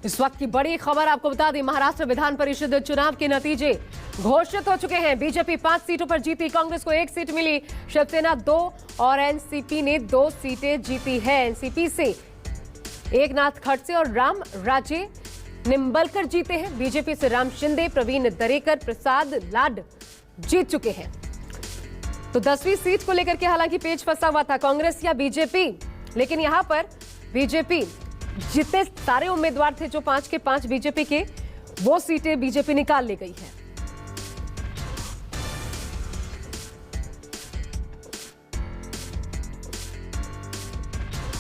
इस वक्त की बड़ी खबर आपको बता दें, महाराष्ट्र विधान परिषद चुनाव के नतीजे घोषित हो चुके हैं। बीजेपी 5 सीटों पर जीती, कांग्रेस को 1 सीट मिली, शिवसेना 2 और एनसीपी ने 2 सीटें जीती है। एनसीपी से एकनाथ खड़से और राम राजे निम्बलकर जीते हैं। बीजेपी से राम शिंदे, प्रवीण दरेकर, प्रसाद लाड जीत चुके हैं। तो 10वीं सीट को लेकर के हालांकि पेच फंसा हुआ था, कांग्रेस या बीजेपी, लेकिन यहां पर बीजेपी जितने सारे उम्मीदवार थे जो 5 के 5 बीजेपी के, वो सीटें बीजेपी निकाल ले गई है।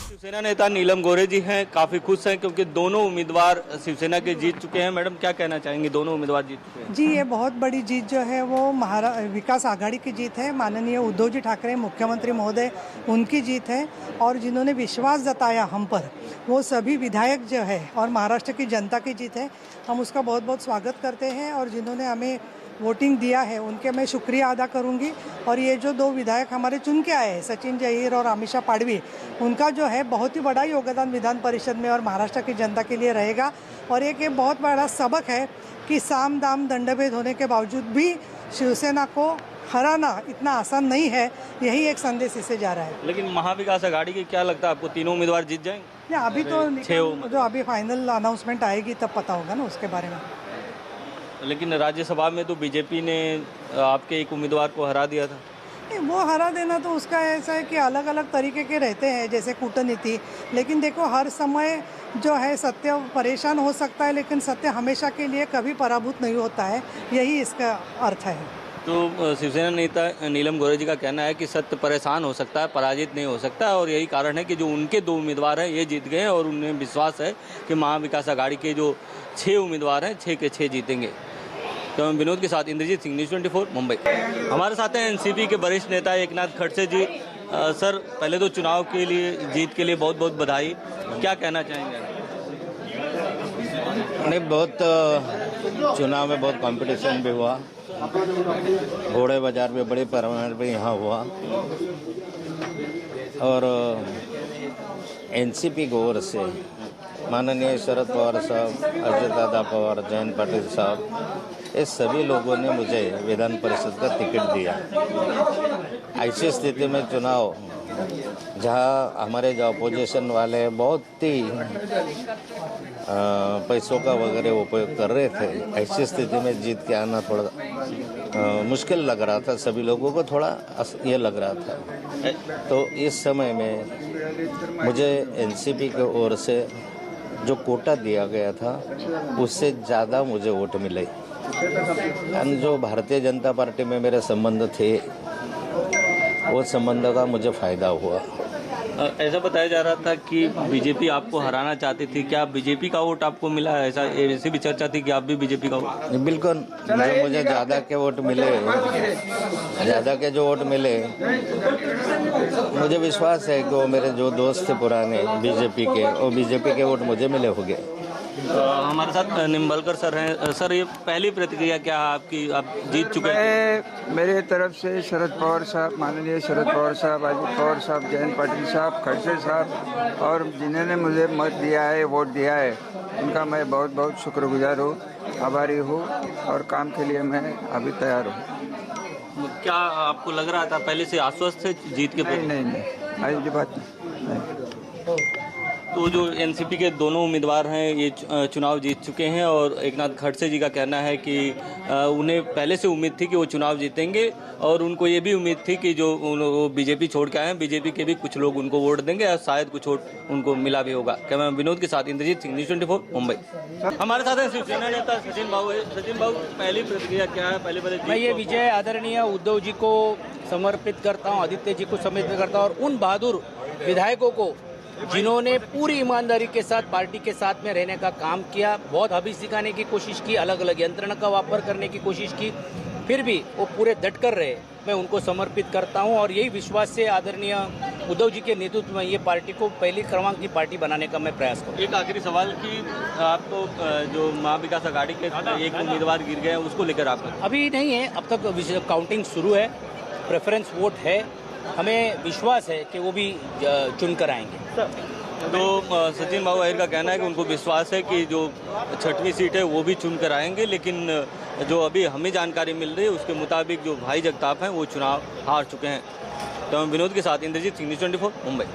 शिवसेना नेता नीलम गोरे जी हैं, काफी खुश हैं क्योंकि दोनों उम्मीदवार शिवसेना के जीत चुके हैं। मैडम क्या कहना चाहेंगे, दोनों उम्मीदवार जीत चुके हैं? जी, ये बहुत बड़ी जीत जो है वो विकास आघाड़ी की जीत है। माननीय उद्धव जी ठाकरे मुख्यमंत्री महोदय, उनकी जीत है। और जिन्होंने विश्वास जताया हम पर, वो सभी विधायक जो है और महाराष्ट्र की जनता की जीत है। हम उसका बहुत बहुत स्वागत करते हैं और जिन्होंने हमें वोटिंग दिया है उनके मैं शुक्रिया अदा करूंगी। और ये जो 2 विधायक हमारे चुन के आए हैं, सचिन जहीर और अमीषा पाडवी, उनका जो है बहुत ही बड़ा योगदान विधान परिषद में और महाराष्ट्र की जनता के लिए रहेगा। और एक ये बहुत बड़ा सबक है कि साम दाम दंडभेद होने के बावजूद भी शिवसेना को हराना इतना आसान नहीं है। यही एक संदेश इससे जा रहा है। लेकिन महाविकास आघाड़ी की क्या लगता है आपको, तीनों उम्मीदवार जीत जाएंगे? या अभी तो जो अभी फाइनल अनाउंसमेंट आएगी तब पता होगा ना उसके बारे में। लेकिन राज्यसभा में तो बीजेपी ने आपके एक उम्मीदवार को हरा दिया था। वो हरा देना तो उसका ऐसा है कि अलग अलग तरीके के रहते हैं, जैसे कूटनीति। लेकिन देखो, हर समय जो है सत्य परेशान हो सकता है, लेकिन सत्य हमेशा के लिए कभी पराभूत नहीं होता है। यही इसका अर्थ है। तो शिवसेना नेता नीलम गोरे जी का कहना है कि सत्य परेशान हो सकता है, पराजित नहीं हो सकता, और यही कारण है कि जो उनके 2 उम्मीदवार हैं ये जीत गए हैं और उन्हें विश्वास है कि महाविकास आघाड़ी के जो 6 उम्मीदवार हैं 6 के 6 जीतेंगे। तो विनोद के साथ इंद्रजीत सिंह, न्यूज़ 24 मुंबई। हमारे साथ हैं एनसीपी के वरिष्ठ नेता एकनाथ खड़से जी। सर, पहले तो चुनाव के लिए जीत के लिए बहुत बहुत बधाई। क्या कहना चाहेंगे? नहीं, बहुत चुनाव में बहुत कंपटीशन भी हुआ, घोड़े बाजार में बड़े पैमाने पर यहाँ हुआ। और एनसीपी की ओर से माननीय शरद पवार साहब, अजय दादा पवार, जयंत पाटिल साहब, ये सभी लोगों ने मुझे विधान परिषद का टिकट दिया। ऐसी स्थिति में चुनाव जहाँ हमारे जो अपोजिशन वाले बहुत ही पैसों का वगैरह उपयोग कर रहे थे, ऐसी स्थिति में जीत के आना थोड़ा मुश्किल लग रहा था। सभी लोगों को थोड़ा ये लग रहा था। तो इस समय में मुझे एनसीपी की ओर से जो कोटा दिया गया था उससे ज़्यादा मुझे वोट मिले। जो भारतीय जनता पार्टी में मेरे संबंध थे, वो संबंध का मुझे फायदा हुआ। ऐसा बताया जा रहा था कि बीजेपी आपको हराना चाहती थी, क्या बीजेपी का वोट आपको मिला? ऐसी भी चर्चा थी कि आप भी बीजेपी का वोट? बिल्कुल, मुझे ज़्यादा के वोट मिले, ज़्यादा के जो वोट मिले, मुझे विश्वास है कि वो मेरे जो दोस्त थे पुराने बीजेपी के, वो बीजेपी के वोट मुझे मिले होंगे। हमारे साथ निम्बलकर सर हैं। सर, ये पहली प्रतिक्रिया क्या है आपकी? आप जीत चुके हैं। मेरे तरफ से शरद पवार साहब, माननीय शरद पवार साहब, अजित पवार साहब, जयंत पाटिल साहब, खड़से साहब और जिन्होंने मुझे मत दिया है, वोट दिया है, उनका मैं बहुत बहुत शुक्रगुजार हूँ, आभारी हूँ। और काम के लिए मैं अभी तैयार हूँ। क्या आपको लग रहा था पहले से आश्वस्त थे जीत के? नहीं, ऐसी बात नहीं। तो जो एनसीपी के दोनों उम्मीदवार हैं ये चुनाव जीत चुके हैं और एकनाथ खड़से जी का कहना है कि उन्हें पहले से उम्मीद थी कि वो चुनाव जीतेंगे और उनको ये भी उम्मीद थी कि जो वो बीजेपी छोड़ के आए हैं, बीजेपी के भी कुछ लोग उनको वोट देंगे और शायद कुछ वोट उनको मिला भी होगा। कैमरा विनोद के साथ इंद्रजीत सिंह, न्यूज़ 24 मुंबई। हमारे साथ हैं शिवसेना नेता सचिन बाबू। सचिन बाबू, पहली प्रतिक्रिया क्या है? पहले मैं ये विजय आदरणीय उद्धव जी को समर्पित करता हूँ, आदित्य जी को समर्पित करता हूँ और उन बहादुर विधायकों को जिन्होंने पूरी ईमानदारी के साथ पार्टी के साथ में रहने का काम किया, बहुत हबीज सिखाने की कोशिश की, अलग अलग यंत्रणा का वापर करने की कोशिश की, फिर भी वो पूरे डट कर रहे। मैं उनको समर्पित करता हूं और यही विश्वास से आदरणीय उद्धव जी के नेतृत्व में ये पार्टी को पहली क्रमांक की पार्टी बनाने का मैं प्रयास करूँ। एक आखिरी सवाल कि आप तो जो महाविकास आघाड़ी के एक उम्मीदवार गिर गए, उसको लेकर आप? अभी नहीं है, अब तक काउंटिंग शुरू है, प्रेफरेंस वोट है, हमें विश्वास है कि वो भी चुन कर आएंगे। तो सचिन बाबू अहिर का कहना है कि उनको विश्वास है कि जो 6वीं सीट है वो भी चुन कर आएंगे, लेकिन जो अभी हमें जानकारी मिल रही है उसके मुताबिक जो भाई जगताप हैं वो चुनाव हार चुके हैं। तो विनोद के साथ इंद्रजीत सिंह, न्यूज़ 24 मुंबई।